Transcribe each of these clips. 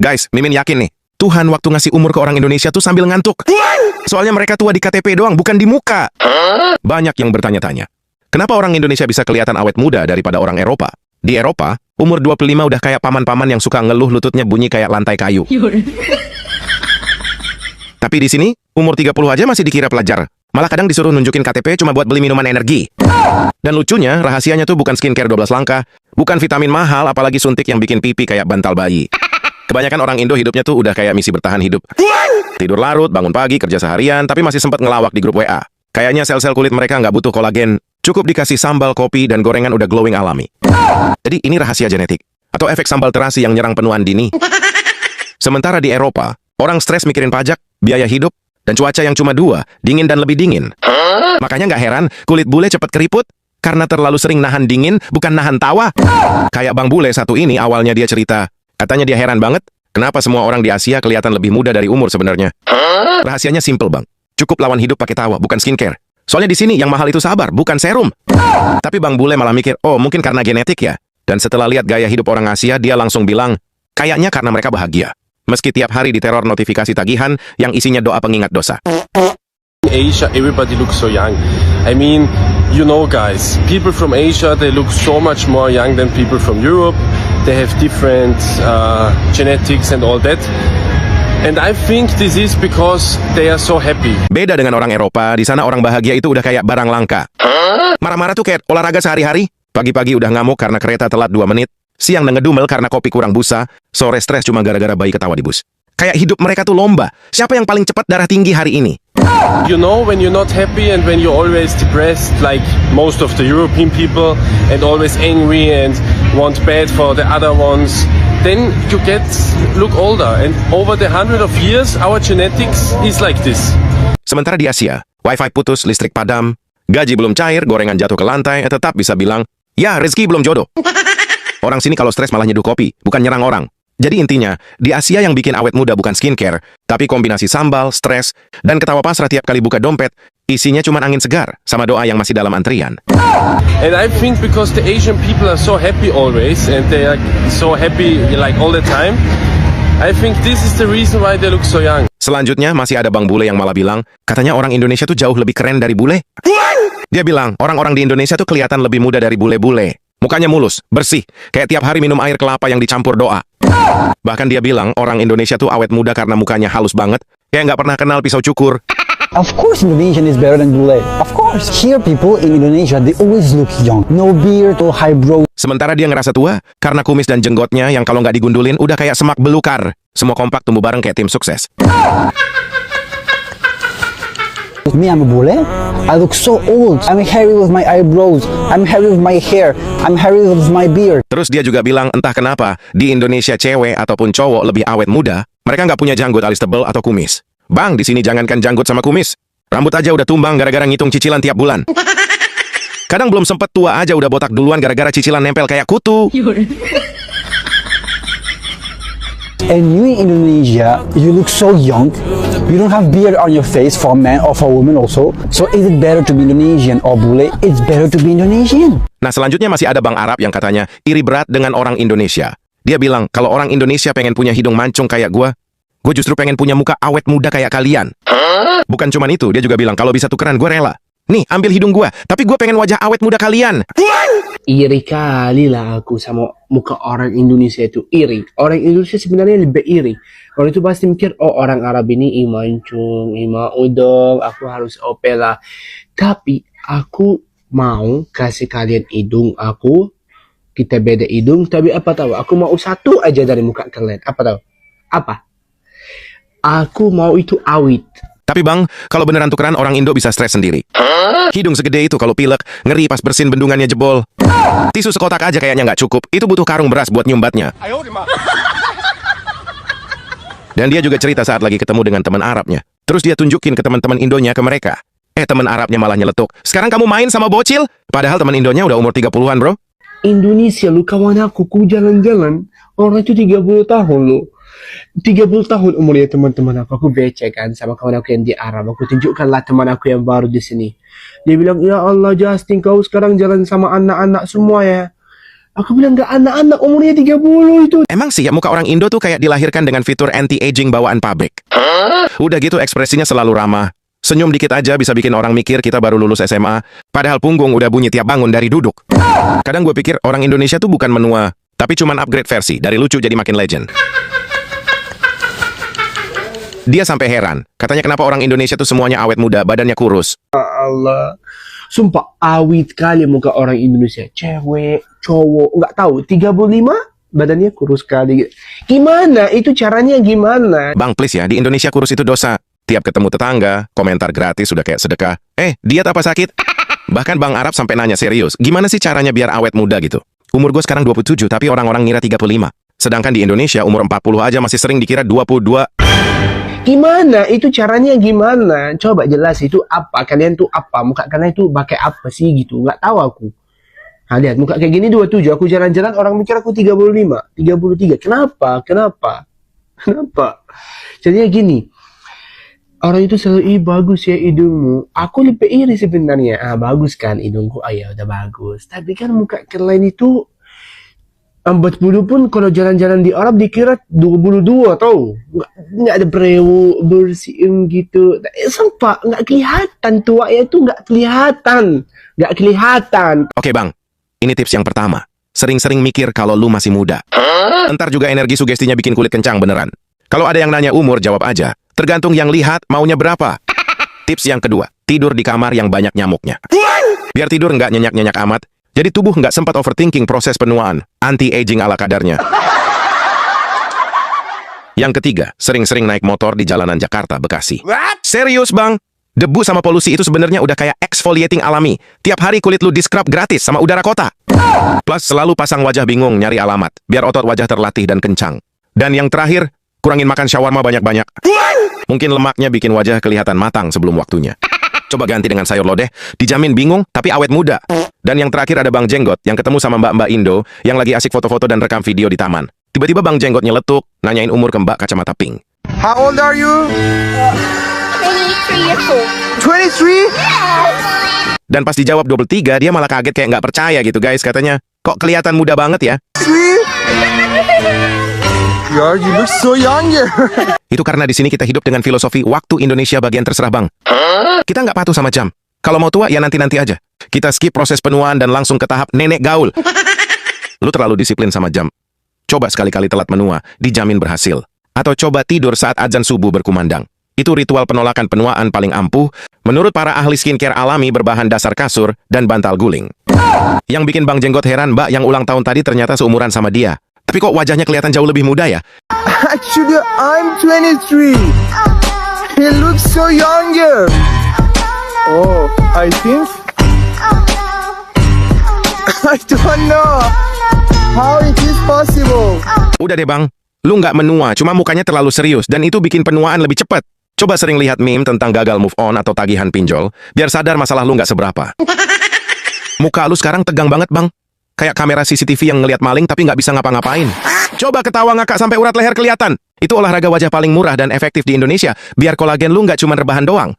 Guys, Mimin yakin nih, Tuhan waktu ngasih umur ke orang Indonesia tuh sambil ngantuk. Soalnya mereka tua di KTP doang, bukan di muka. Banyak yang bertanya-tanya, kenapa orang Indonesia bisa kelihatan awet muda daripada orang Eropa? Di Eropa, umur 25 udah kayak paman-paman yang suka ngeluh lututnya bunyi kayak lantai kayu. Tapi di sini, umur 30 aja masih dikira pelajar. Malah kadang disuruh nunjukin KTP cuma buat beli minuman energi. Dan lucunya, rahasianya tuh bukan skincare 12 langkah, bukan vitamin mahal, apalagi suntik yang bikin pipi kayak bantal bayi. Kebanyakan orang Indo hidupnya tuh udah kayak misi bertahan hidup. Tidur larut, bangun pagi, kerja seharian, tapi masih sempat ngelawak di grup WA. Kayaknya sel-sel kulit mereka nggak butuh kolagen, cukup dikasih sambal, kopi, dan gorengan udah glowing alami. Jadi ini rahasia genetik, atau efek sambal terasi yang nyerang penuaan dini. Sementara di Eropa, orang stres mikirin pajak, biaya hidup, dan cuaca yang cuma dua, dingin dan lebih dingin. Makanya nggak heran, kulit bule cepat keriput, karena terlalu sering nahan dingin, bukan nahan tawa. Kayak Bang Bule satu ini awalnya dia cerita, katanya dia heran banget, kenapa semua orang di Asia kelihatan lebih muda dari umur sebenarnya. Rahasianya simple bang, cukup lawan hidup pakai tawa, bukan skincare. Soalnya di sini yang mahal itu sabar, bukan serum. Tapi Bang Bule malah mikir, oh mungkin karena genetik ya. Dan setelah lihat gaya hidup orang Asia, dia langsung bilang, kayaknya karena mereka bahagia. Meski tiap hari diteror notifikasi tagihan yang isinya doa pengingat dosa. In Asia, everybody looks so young. I mean, you know guys, people from Asia, they look so much more young than people from Europe. They have different genetics and all that. And I think this is because they are so happy. Beda dengan orang Eropa, di sana orang bahagia itu udah kayak barang langka. Marah-marah tuh kayak olahraga sehari-hari. Pagi-pagi udah ngamuk karena kereta telat 2 menit. Siang ngedumel karena kopi kurang busa. Sore stres cuma gara-gara bayi ketawa di bus. Kayak hidup mereka tuh lomba. Siapa yang paling cepat darah tinggi hari ini? You know, when you're not happy and when you're always depressed, like most of the European people, and always angry and want bad for the other ones, then you look older. And over the 100 of years, our genetics is like this. Sementara di Asia, wifi putus, listrik padam, gaji belum cair, gorengan jatuh ke lantai, tetap bisa bilang, ya rezeki belum jodoh. Orang sini kalau stres malah nyeduh kopi, bukan nyerang orang. Jadi intinya, di Asia yang bikin awet muda bukan skincare, tapi kombinasi sambal, stres, dan ketawa pasrah tiap kali buka dompet, isinya cuma angin segar, sama doa yang masih dalam antrian. And I think because the Asian people are so happy always, and they are so happy like all the time, I think this is the reason why they look so young. Selanjutnya masih ada Bang Bule yang malah bilang, katanya orang Indonesia tuh jauh lebih keren dari bule. Dia bilang, orang-orang di Indonesia tuh kelihatan lebih muda dari bule-bule. Mukanya mulus, bersih, kayak tiap hari minum air kelapa yang dicampur doa. Bahkan dia bilang, orang Indonesia tuh awet muda karena mukanya halus banget, kayak nggak pernah kenal pisau cukur. Of course Indonesian is better than bule. Of course. Here people in Indonesia, they always look young. No beard or highbrow. Sementara dia ngerasa tua, karena kumis dan jenggotnya yang kalau nggak digundulin udah kayak semak belukar. Semua kompak tumbuh bareng kayak tim sukses. Me, I'm a bule. I look so old. I'm hairy with my eyebrows. I'm hairy with my hair. I'm hairy with my beard. Terus dia juga bilang entah kenapa, di Indonesia cewek ataupun cowok lebih awet muda, mereka nggak punya janggut alis tebel atau kumis. Bang, di sini jangankan janggut sama kumis. Rambut aja udah tumbang gara-gara ngitung cicilan tiap bulan. Kadang belum sempet tua aja udah botak duluan gara-gara cicilan nempel kayak kutu. And you in Indonesia, you look so young. You don't have beard on your face for a man or for a woman also. So is it better to be Indonesian or bule? It's better to be Indonesian. Nah selanjutnya masih ada Bang Arab yang katanya iri berat dengan orang Indonesia. Dia bilang kalau orang Indonesia pengen punya hidung mancung kayak gue justru pengen punya muka awet muda kayak kalian. Bukan cuman itu, dia juga bilang kalau bisa tukeran gue rela. Nih ambil hidung gue, tapi gue pengen wajah awet muda kalian. Iri kali lah aku sama muka orang Indonesia itu, iri. Orang Indonesia sebenarnya lebih iri. Orang itu pasti mikir, oh orang Arab ini mancung, ima udang, aku harus OP lah. Tapi aku mau kasih kalian hidung aku, kita beda hidung, tapi apa tahu? Aku mau satu aja dari muka kalian. Apa tahu? Apa? Aku mau itu awit. Tapi bang, kalau beneran tukeran orang Indo bisa stres sendiri. Hidung segede itu kalau pilek, ngeri pas bersin bendungannya jebol. Tisu sekotak aja kayaknya nggak cukup, itu butuh karung beras buat nyumbatnya. Dan dia juga cerita saat lagi ketemu dengan teman Arabnya. Terus dia tunjukin ke teman-teman Indonya ke mereka. Teman Arabnya malah nyeletuk. Sekarang kamu main sama bocil? Padahal teman Indonya udah umur 30-an bro. Indonesia lu kawan aku jalan-jalan, orang itu 30 tahun lu. 30 tahun umurnya teman-teman aku becek kan sama kawan aku yang di Arab. Aku tunjukkanlah teman aku yang baru di sini. Dia bilang, ya Allah Justin, kau sekarang jalan sama anak-anak semua ya. Aku bilang nggak anak-anak, umurnya 30 itu. Emang sih ya muka orang Indo tuh kayak dilahirkan dengan fitur anti-aging bawaan pabrik. Udah gitu ekspresinya selalu ramah. Senyum dikit aja bisa bikin orang mikir kita baru lulus SMA, padahal punggung udah bunyi tiap bangun dari duduk. Kadang gue pikir orang Indonesia tuh bukan menua, tapi cuman upgrade versi, dari lucu jadi makin legend. Dia sampai heran, katanya kenapa orang Indonesia tuh semuanya awet muda, badannya kurus. Allah. Sumpah, awit kali muka orang Indonesia. Cewek, cowok, nggak tahu. 35, badannya kurus kali. Gimana? Itu caranya gimana? Bang, please ya, di Indonesia kurus itu dosa. Tiap ketemu tetangga, komentar gratis sudah kayak sedekah. Diet apa sakit? Bahkan Bang Arab sampai nanya serius, gimana sih caranya biar awet muda gitu? Umur gue sekarang 27, tapi orang-orang ngira 35. Sedangkan di Indonesia, umur 40 aja masih sering dikira 22. Gimana? Itu caranya gimana? Coba jelas itu apa? Kalian tuh apa? Muka kalian itu pakai apa sih gitu? Nggak tahu aku. Nah, lihat muka kayak gini 27. Aku jalan-jalan orang mikir aku 35, 33. Kenapa? Kenapa? Kenapa? Jadinya gini. Orang itu selalu, bagus ya hidungmu. Aku lebih iri sebenarnya. Bagus kan hidungku. Ya udah bagus. Tapi kan muka kalian itu 40 pun kalau jalan-jalan di Arab dikira 22 tau. Nggak ada brewu bersih gitu. Sumpah nggak kelihatan tua ya itu nggak kelihatan. Nggak kelihatan. Oke Bang, ini tips yang pertama. Sering-sering mikir kalau lu masih muda. Ntar juga energi sugestinya bikin kulit kencang beneran. Kalau ada yang nanya umur, jawab aja. Tergantung yang lihat maunya berapa. Tips yang kedua, tidur di kamar yang banyak nyamuknya. Biar tidur nggak nyenyak-nyenyak amat. Jadi tubuh nggak sempat overthinking proses penuaan, anti-aging ala kadarnya. Yang ketiga, sering-sering naik motor di jalanan Jakarta, Bekasi. Serius bang? Debu sama polusi itu sebenarnya udah kayak exfoliating alami. Tiap hari kulit lu di-scrub gratis sama udara kota. Plus selalu pasang wajah bingung nyari alamat, biar otot wajah terlatih dan kencang. Dan yang terakhir, kurangin makan shawarma banyak-banyak. Mungkin lemaknya bikin wajah kelihatan matang sebelum waktunya. Coba ganti dengan sayur lodeh, dijamin bingung tapi awet muda. Dan yang terakhir ada Bang Jenggot yang ketemu sama mbak-mbak Indo yang lagi asik foto-foto dan rekam video di taman. Tiba-tiba Bang Jenggot nyeletuk, nanyain umur ke mbak kacamata pink. How old are you? 23 years old. 23? Dan pas dijawab 23, dia malah kaget kayak nggak percaya gitu guys. Katanya, kok kelihatan muda banget ya? 3? Yeah, you look so younger. Itu karena di sini kita hidup dengan filosofi waktu Indonesia bagian terserah bang. Kita nggak patuh sama jam. Kalau mau tua ya nanti-nanti aja. Kita skip proses penuaan dan langsung ke tahap nenek gaul. Lu terlalu disiplin sama jam. Coba sekali-kali telat menua, dijamin berhasil. Atau coba tidur saat azan subuh berkumandang. Itu ritual penolakan penuaan paling ampuh menurut para ahli skincare alami berbahan dasar kasur dan bantal guling. Yang bikin Bang Jenggot heran, mbak yang ulang tahun tadi ternyata seumuran sama dia. Tapi kok wajahnya kelihatan jauh lebih muda ya? Actually, I'm 23. He looks so younger. Oh, I think I don't know how it is possible. Udah deh bang, lu nggak menua, cuma mukanya terlalu serius dan itu bikin penuaan lebih cepat. Coba sering lihat meme tentang gagal move on atau tagihan pinjol, biar sadar masalah lu nggak seberapa. Muka lu sekarang tegang banget bang. Kayak kamera CCTV yang ngelihat maling tapi nggak bisa ngapa-ngapain. Coba ketawa ngakak sampai urat leher kelihatan. Itu olahraga wajah paling murah dan efektif di Indonesia, biar kolagen lu nggak cuma rebahan doang.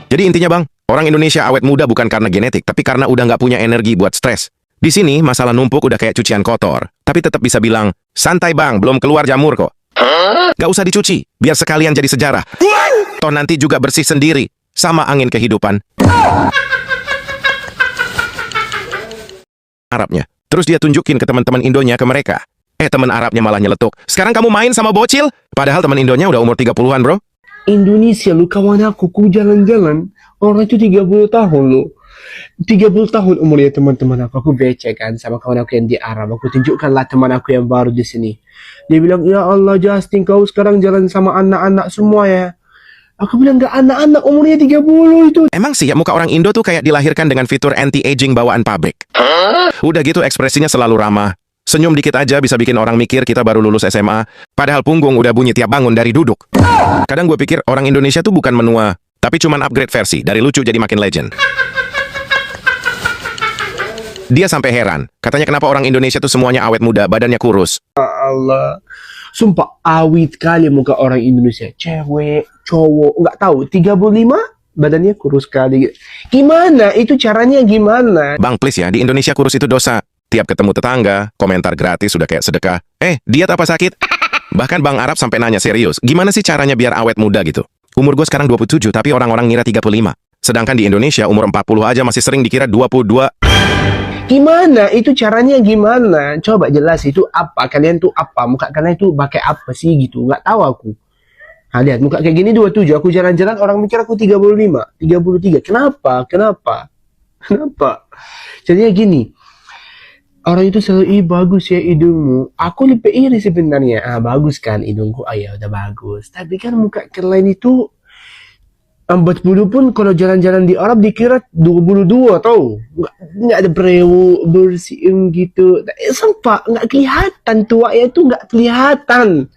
Jadi intinya bang, orang Indonesia awet muda bukan karena genetik, tapi karena udah nggak punya energi buat stres. Di sini masalah numpuk udah kayak cucian kotor, tapi tetap bisa bilang, santai bang, belum keluar jamur kok. Gak usah dicuci, biar sekalian jadi sejarah. Toh nanti juga bersih sendiri, sama angin kehidupan. Arabnya. Terus dia tunjukin ke teman-teman Indonya ke mereka. Teman Arabnya malah nyeletuk. Sekarang kamu main sama bocil? Padahal teman Indonya udah umur 30-an, bro. Indonesia lu kawan aku jalan-jalan. Orang itu 30 tahun lu. 30 tahun umurnya teman-teman aku. Aku becek kan sama kawan aku yang di Arab. Aku tunjukkanlah teman aku yang baru di sini. Dia bilang, ya Allah Justin, kau sekarang jalan sama anak-anak semua ya. Aku bilang, gak anak-anak, umurnya 30 itu. Emang sih ya muka orang Indo tuh kayak dilahirkan dengan fitur anti-aging bawaan pabrik. Udah gitu ekspresinya selalu ramah. Senyum dikit aja bisa bikin orang mikir kita baru lulus SMA, padahal punggung udah bunyi tiap bangun dari duduk. Kadang gue pikir orang Indonesia tuh bukan menua, tapi cuman upgrade versi, dari lucu jadi makin legend. Dia sampai heran, katanya kenapa orang Indonesia tuh semuanya awet muda, badannya kurus. Allah. Sumpah, awit kali muka orang Indonesia. Cewek, cowok, nggak tahu. 35, badannya kurus kali. Gimana? Itu caranya gimana? Bang, please ya, di Indonesia kurus itu dosa. Tiap ketemu tetangga, komentar gratis sudah kayak sedekah. Diet apa sakit? Bahkan Bang Arab sampai nanya serius, gimana sih caranya biar awet muda gitu? Umur gue sekarang 27, tapi orang-orang ngira 35. Sedangkan di Indonesia umur 40 aja masih sering dikira 22. Gimana? Itu caranya gimana? Coba jelas itu apa? Kalian tuh apa? Muka kalian tuh pakai apa sih gitu? Nggak tahu aku. Nah, lihat muka kayak gini 27. Aku jalan-jalan orang mikir aku 35, 33. Kenapa? Jadinya gini. Orang itu selalu, bagus ya hidungmu. Aku lebih iri sebenarnya. Bagus kan hidungku? Ya udah bagus. Tapi kan muka kalian itu 40 pun kalau jalan-jalan di Arab dikira 22 tau. Nggak ada brewu bersih gitu. Sumpah nggak kelihatan tua ya itu nggak kelihatan.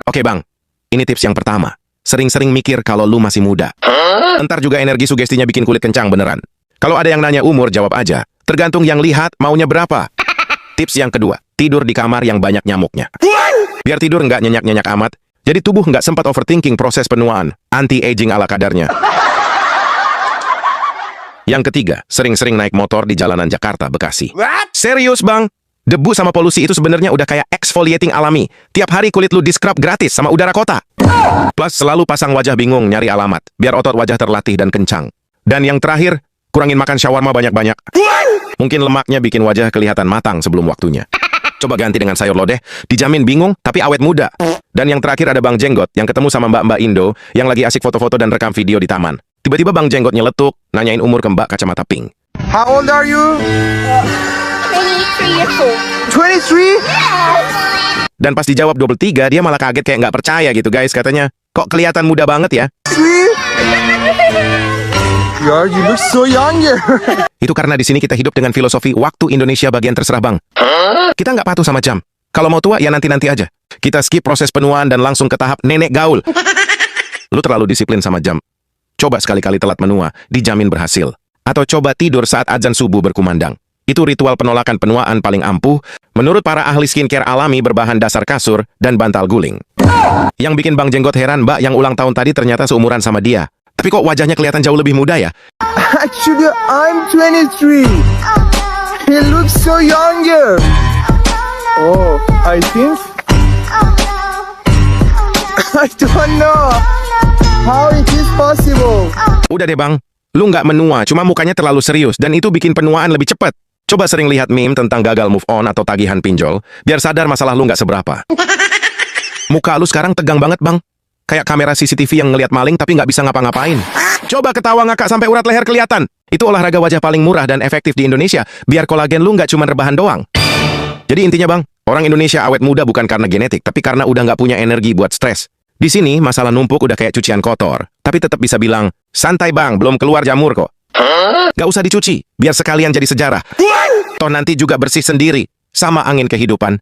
Oke Bang, ini tips yang pertama. Sering-sering mikir kalau lu masih muda. Ntar juga energi sugestinya bikin kulit kencang beneran. Kalau ada yang nanya umur, jawab aja. Tergantung yang lihat maunya berapa. Tips yang kedua, tidur di kamar yang banyak nyamuknya. Biar tidur nggak nyenyak-nyenyak amat. Jadi tubuh nggak sempat overthinking proses penuaan. Anti-aging ala kadarnya. Yang ketiga, sering-sering naik motor di jalanan Jakarta, Bekasi. Serius Bang? Debu sama polusi itu sebenarnya udah kayak exfoliating alami. Tiap hari kulit lu di-scrub gratis sama udara kota. Plus selalu pasang wajah bingung nyari alamat. Biar otot wajah terlatih dan kencang. Dan yang terakhir, kurangin makan shawarma banyak-banyak. Mungkin lemaknya bikin wajah kelihatan matang sebelum waktunya. Coba ganti dengan sayur lodeh, dijamin bingung tapi awet muda. Dan yang terakhir ada Bang Jenggot yang ketemu sama mbak-mbak Indo yang lagi asik foto-foto dan rekam video di taman. Tiba-tiba Bang Jenggot nyeletuk, nanyain umur ke mbak kacamata pink. How old are you? 23 years old. 23? Dan pas dijawab 23, dia malah kaget kayak nggak percaya gitu guys katanya. Kok kelihatan muda banget ya? 3? Yeah, you look so younger. Itu karena di sini kita hidup dengan filosofi waktu Indonesia bagian terserah Bang. Kita nggak patuh sama jam. Kalau mau tua ya nanti-nanti aja. Kita skip proses penuaan dan langsung ke tahap nenek gaul. Lu terlalu disiplin sama jam. Coba sekali-kali telat menua, dijamin berhasil. Atau coba tidur saat azan subuh berkumandang. Itu ritual penolakan penuaan paling ampuh menurut para ahli skincare alami berbahan dasar kasur dan bantal guling. Yang bikin Bang Jenggot heran, mbak yang ulang tahun tadi ternyata seumuran sama dia. Tapi kok wajahnya kelihatan jauh lebih muda ya? Actually, I'm 23. He looks so younger. Oh, I think I don't know how it is possible. Udah deh Bang, lu nggak menua, cuma mukanya terlalu serius dan itu bikin penuaan lebih cepat. Coba sering lihat meme tentang gagal move on atau tagihan pinjol, biar sadar masalah lu nggak seberapa. Muka lu sekarang tegang banget Bang. Kayak kamera CCTV yang ngelihat maling tapi nggak bisa ngapa-ngapain. Coba ketawa ngakak sampai urat leher kelihatan. Itu olahraga wajah paling murah dan efektif di Indonesia, biar kolagen lu nggak cuma rebahan doang. Jadi intinya Bang, orang Indonesia awet muda bukan karena genetik, tapi karena udah nggak punya energi buat stres. Di sini masalah numpuk udah kayak cucian kotor, tapi tetap bisa bilang, santai Bang, belum keluar jamur kok. Gak usah dicuci, biar sekalian jadi sejarah. Toh nanti juga bersih sendiri, sama angin kehidupan.